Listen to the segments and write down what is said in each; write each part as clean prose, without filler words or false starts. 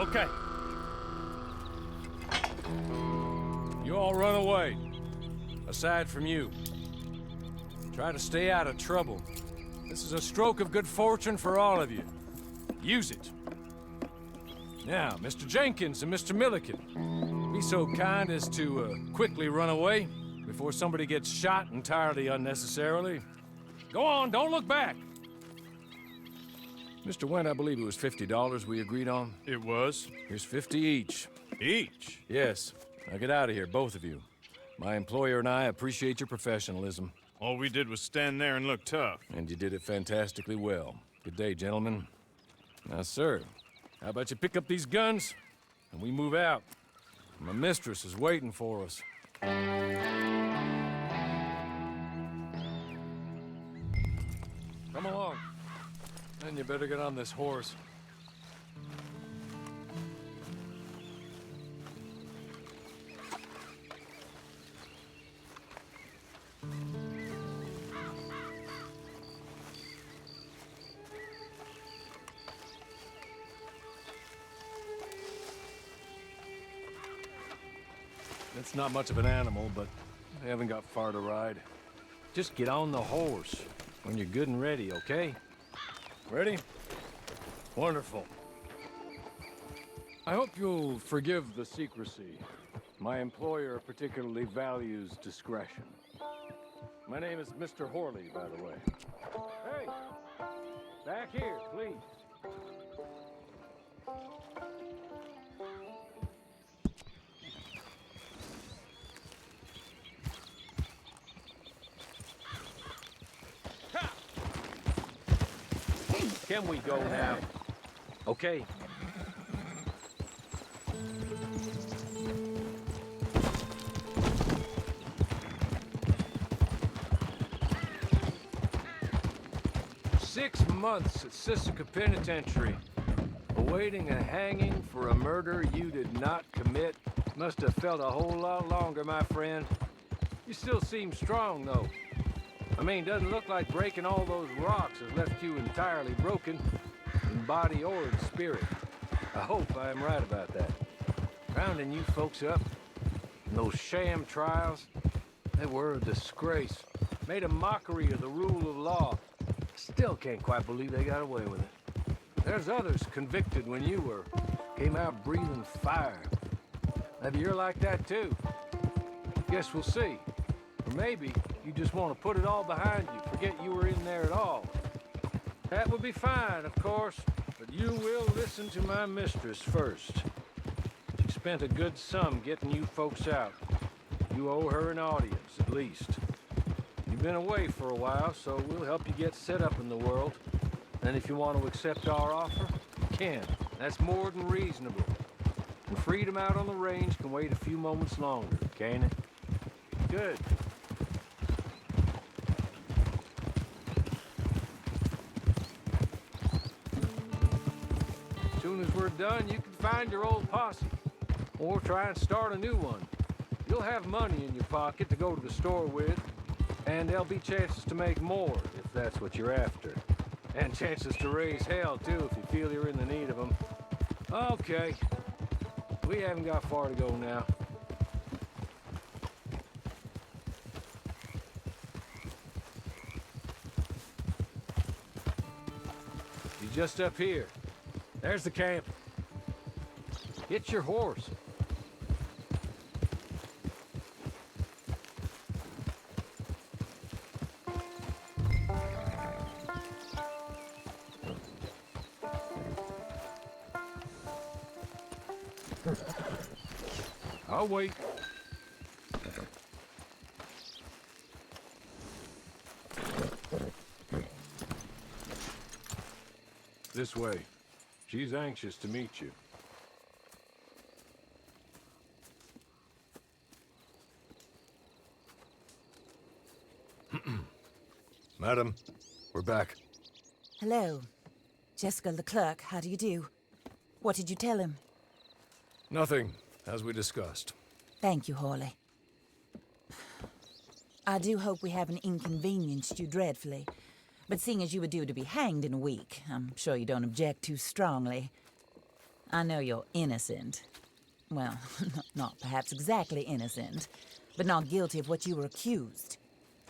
Okay. You all run away. Aside from you. Try to stay out of trouble. This is a stroke of good fortune for all of you. Use it. Now, Mr. Jenkins and Mr. Milliken, be so kind as to quickly run away before somebody gets shot entirely unnecessarily. Go on, don't look back. Mr. Wendt, I believe it was $50 we agreed on. It was. Here's 50 each. Each? Yes. Now get out of here, both of you. My employer and I appreciate your professionalism. All we did was stand there and look tough. And you did it fantastically well. Good day, gentlemen. Now, sir, how about you pick up these guns and we move out? My mistress is waiting for us. Come along. Then you better get on this horse. It's not much of an animal, but they haven't got far to ride. Just get on the horse when you're good and ready, okay? Ready? Wonderful. I hope you'll forgive the secrecy. My employer particularly values discretion. My name is Mr. Horley, by the way. Hey! Back here, please. Can we go now? Okay. Months at Sisika Penitentiary, awaiting a hanging for a murder you did not commit. Must have felt a whole lot longer, my friend. You still seem strong, though. I mean, doesn't look like breaking all those rocks has left you entirely broken, in body or in spirit. I hope I am right about that. Rounding you folks up, and those sham trials, they were a disgrace. Made a mockery of the rule of law. Still can't quite believe they got away with it. There's others convicted when you were. Came out breathing fire. Maybe you're like that too. Guess we'll see. Or maybe you just want to put it all behind you, forget you were in there at all. That would be fine, of course, but you will listen to my mistress first. She spent a good sum getting you folks out. You owe her an audience, at least. You've been away for a while, so we'll help you get set up in the world. And if you want to accept our offer, you can. That's more than reasonable. And freedom out on the range can wait a few moments longer, can't it? Good. As soon as we're done, you can find your old posse. Or try and start a new one. You'll have money in your pocket to go to the store with. And there'll be chances to make more, if that's what you're after. And chances to raise hell, too, if you feel you're in the need of them. Okay. We haven't got far to go now. You're just up here. There's the camp. Get your horse. I'll wait. This way. She's anxious to meet you. Madam, we're back. Hello. Jessica Leclerc, how do you do? What did you tell him? Nothing, as we discussed. Thank you, Horley. I do hope we haven't inconvenienced you dreadfully. But seeing as you were due to be hanged in a week, I'm sure you don't object too strongly. I know you're innocent. Well, not perhaps exactly innocent, but not guilty of what you were accused.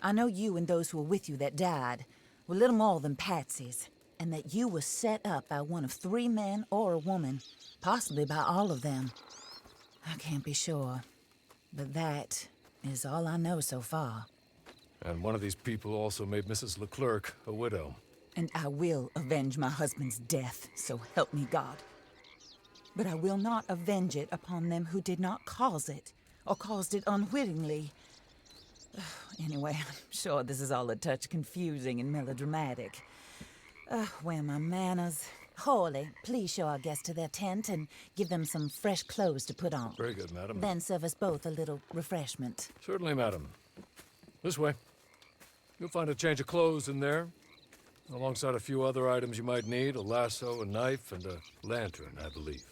I know you and those who were with you that died were little more than patsies, and that you were set up by one of 3 men or a woman, possibly by all of them. I can't be sure, but that is all I know so far. And one of these people also made Mrs. Leclerc a widow. And I will avenge my husband's death, so help me God. But I will not avenge it upon them who did not cause it, or caused it unwittingly. Anyway, I'm sure this is all a touch confusing and melodramatic. Where are my manners? Hawley, please show our guests to their tent and give them some fresh clothes to put on. Very good, madam. Then serve us both a little refreshment. Certainly, madam. This way. You'll find a change of clothes in there, alongside a few other items you might need, a lasso, a knife, and a lantern, I believe.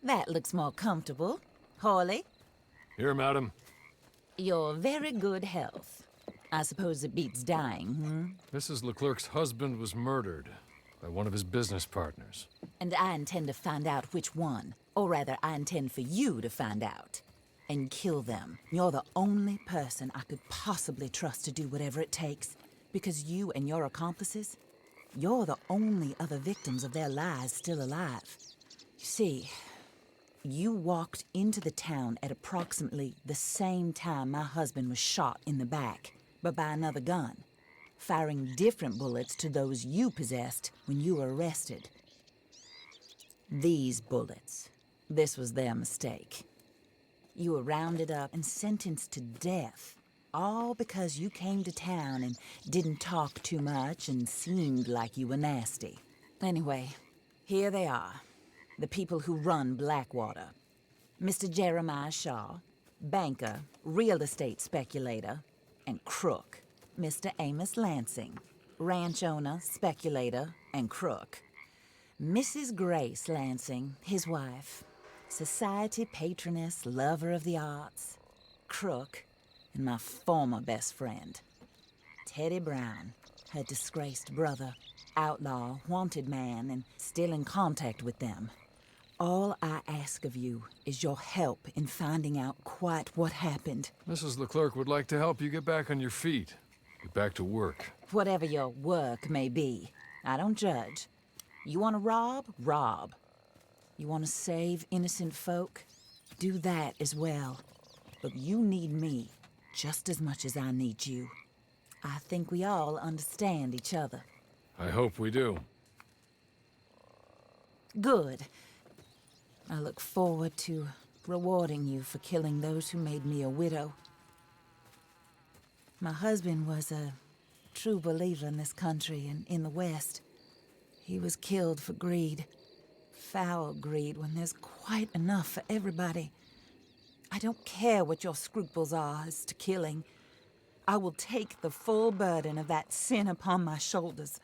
That looks more comfortable. Hawley, Here, madam. your very good health. I suppose it beats dying, Mrs. Leclerc's husband was murdered by one of his business partners. And I intend to find out which one. Or rather, I intend for you to find out. And kill them. You're the only person I could possibly trust to do whatever it takes. Because you and your accomplices, you're the only other victims of their lies still alive. You see, you walked into the town at approximately the same time my husband was shot in the back, but by another gun, firing different bullets to those you possessed when you were arrested. These bullets, this was their mistake. You were rounded up and sentenced to death, all because you came to town and didn't talk too much and seemed like you were nasty. Anyway, here they are. The people who run Blackwater. Mr. Jeremiah Shaw, banker, real estate speculator, and crook. Mr. Amos Lansing, ranch owner, speculator, and crook. Mrs. Grace Lansing, his wife, society patroness, lover of the arts, crook, and my former best friend. Teddy Brown, her disgraced brother, outlaw, wanted man, and still in contact with them. All I ask of you is your help in finding out quite what happened. Mrs. Leclerc would like to help you get back on your feet. Get back to work. Whatever your work may be, I don't judge. You want to rob? Rob. You want to save innocent folk? Do that as well. But you need me just as much as I need you. I think we all understand each other. I hope we do. Good. I look forward to rewarding you for killing those who made me a widow. My husband was a true believer in this country and in the West. He was killed for greed. Foul greed when there's quite enough for everybody. I don't care what your scruples are as to killing. I will take the full burden of that sin upon my shoulders.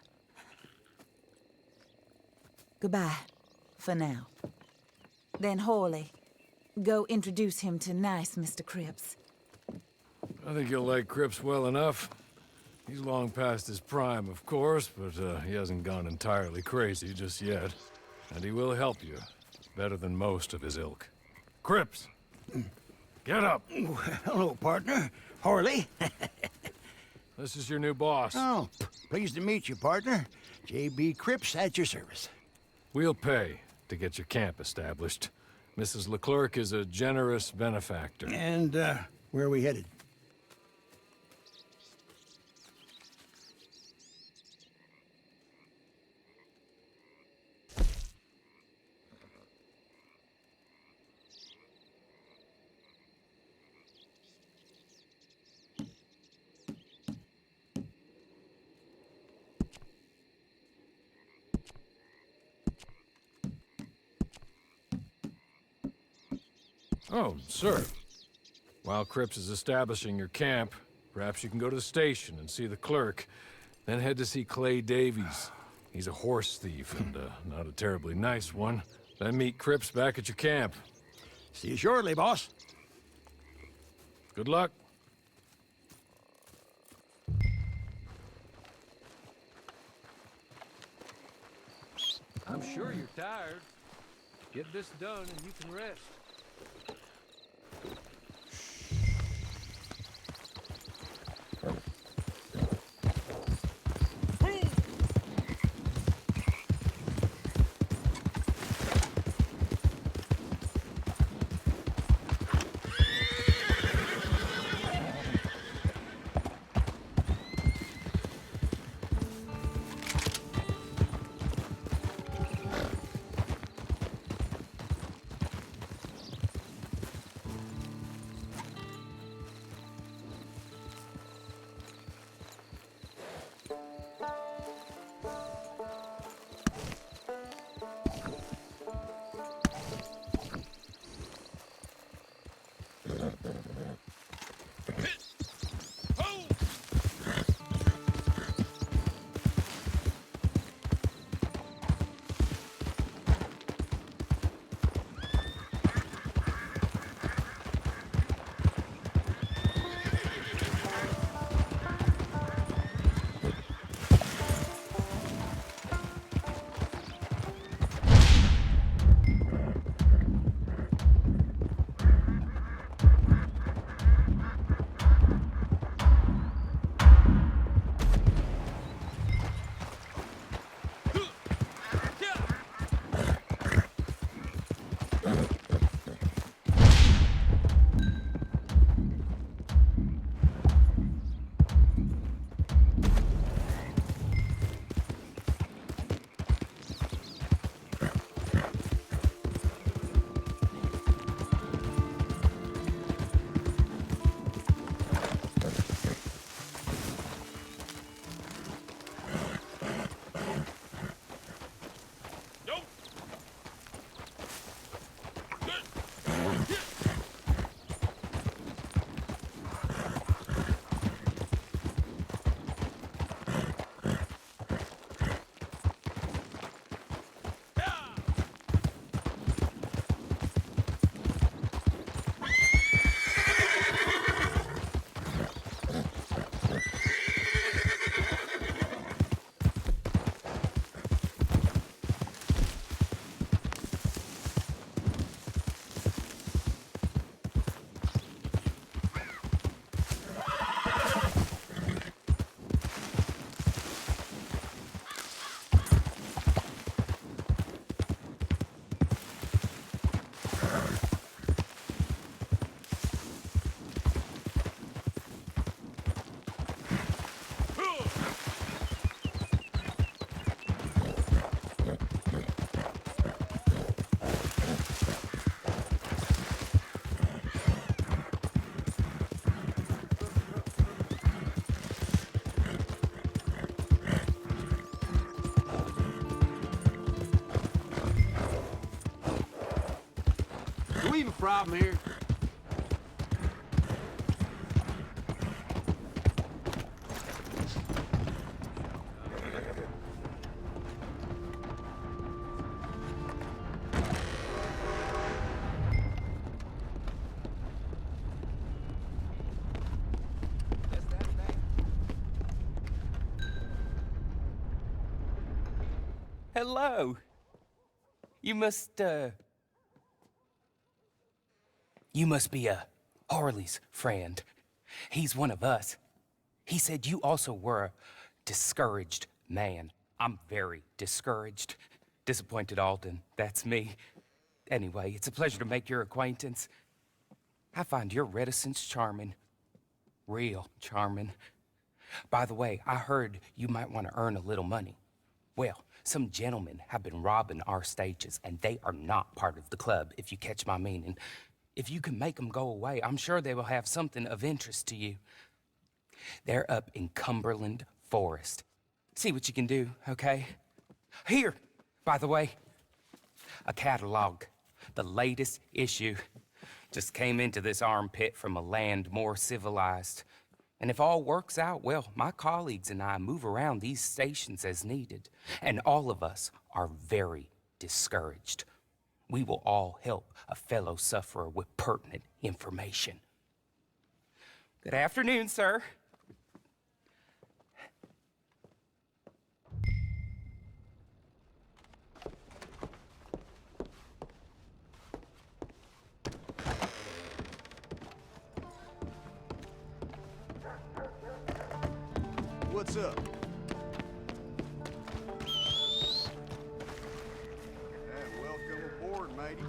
Goodbye, for now. Then Hawley, go introduce him to nice Mr. Cripps. I think you'll like Cripps well enough. He's long past his prime, of course, but he hasn't gone entirely crazy just yet. And he will help you, better than most of his ilk. Cripps! Get up! Hello, partner. Harley. This is your new boss. Oh, pleased to meet you, partner. J.B. Cripps at your service. We'll pay to get your camp established. Mrs. Leclerc is a generous benefactor. And, where are we headed? Oh, sir. While Cripps is establishing your camp, perhaps you can go to the station and see the clerk, then head to see Clay Davies. He's a horse thief and not a terribly nice one. Then meet Cripps back at your camp. See you shortly, boss. Good luck. I'm sure you're tired. Get this done and you can rest. Do we have a problem here? Hello. You must be Harley's friend. He's one of us. He said you also were a discouraged man. I'm very discouraged. Disappointed Alden, that's me. Anyway, it's a pleasure to make your acquaintance. I find your reticence charming. Real charming. By the way, I heard you might want to earn a little money. Well, some gentlemen have been robbing our stages, and they are not part of the club, if you catch my meaning. If you can make them go away, I'm sure they will have something of interest to you. They're up in Cumberland Forest. See what you can do, okay? Here, by the way, a catalog. The latest issue. Just came into this armpit from a land more civilized. And if all works out, well, my colleagues and I move around these stations as needed. And all of us are very discouraged. We will all help a fellow sufferer with pertinent information. Good afternoon, sir. What's up? Welcome aboard, matey.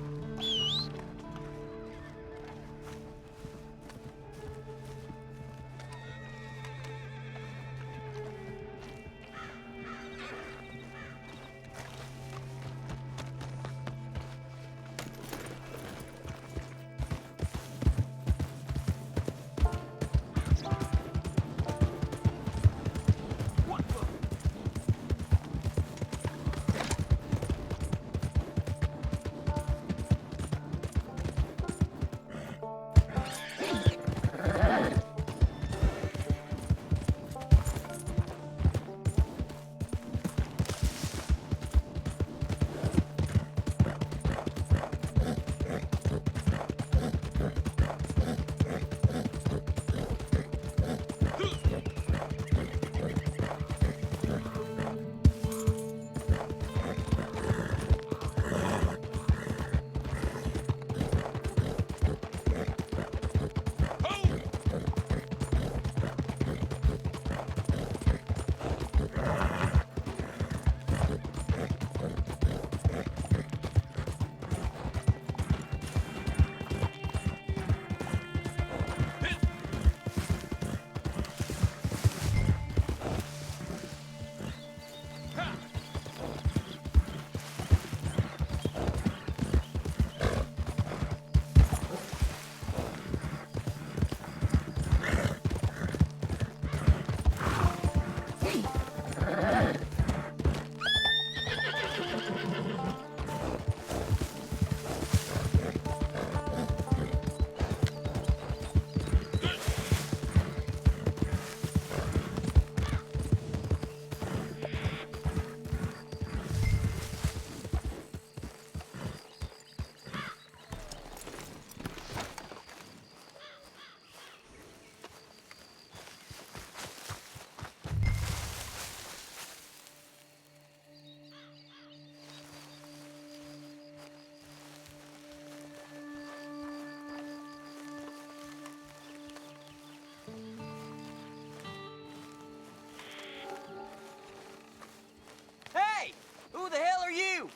Who the hell are you?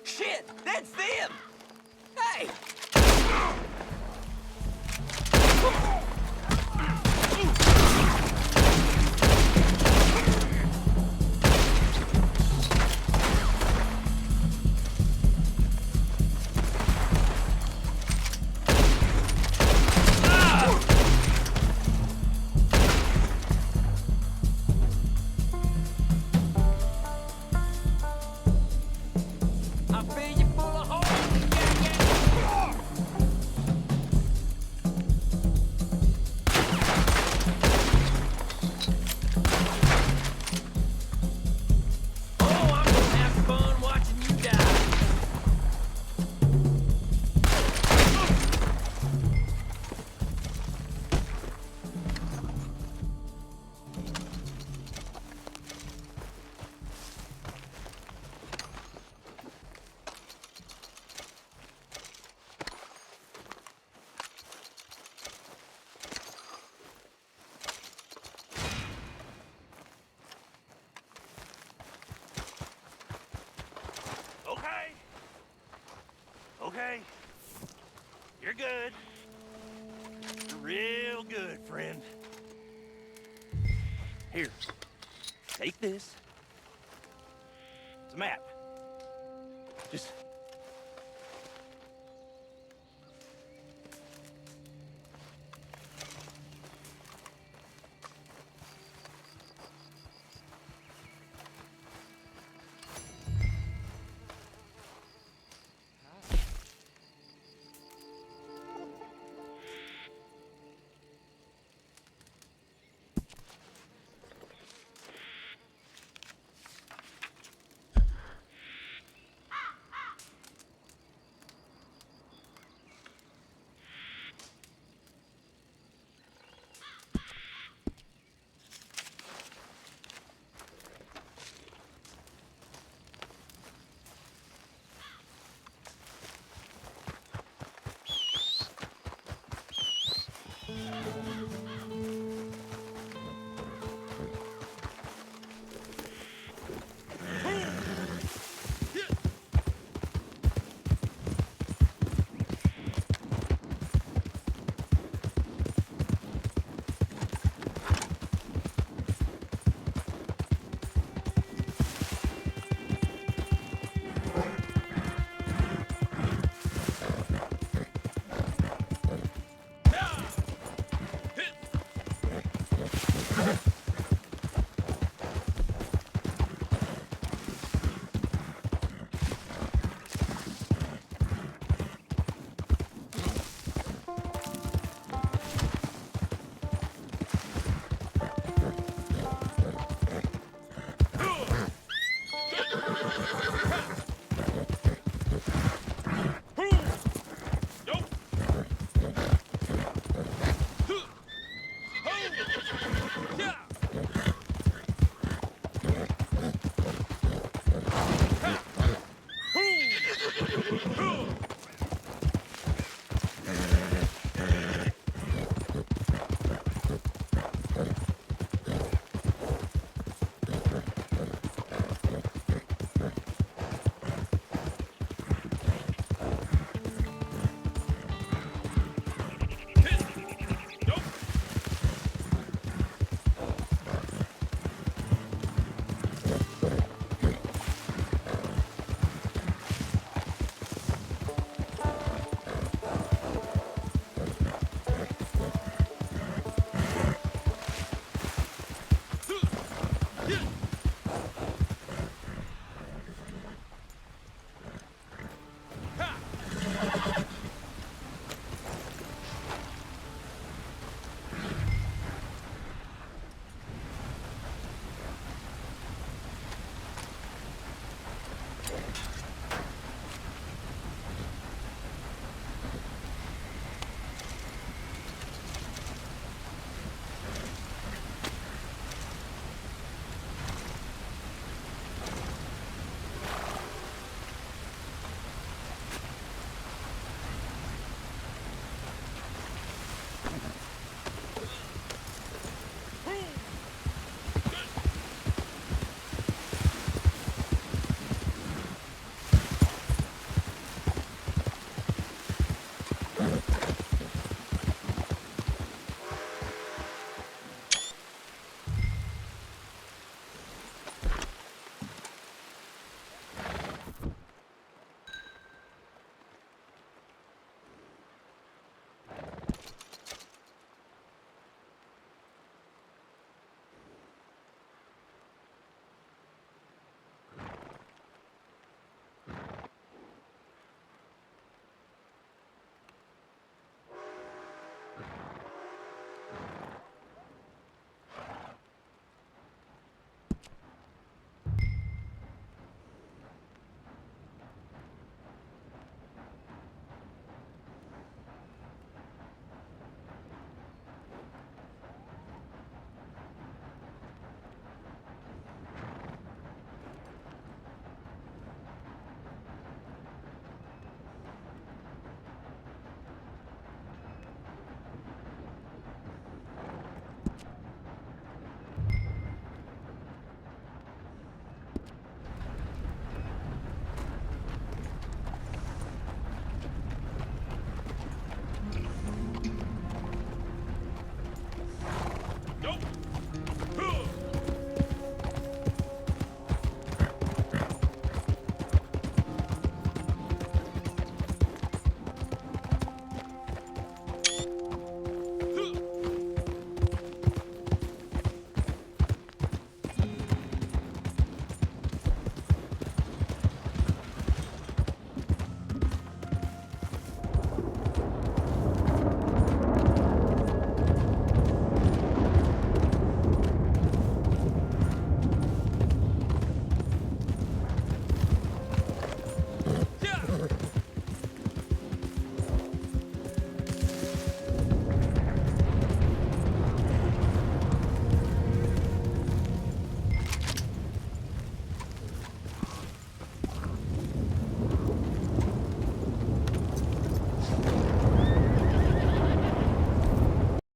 Shit, that's them! Hey! I feel you full of holes. okay. You're good. You're real good, friend. Here, take this. It's a map. Just...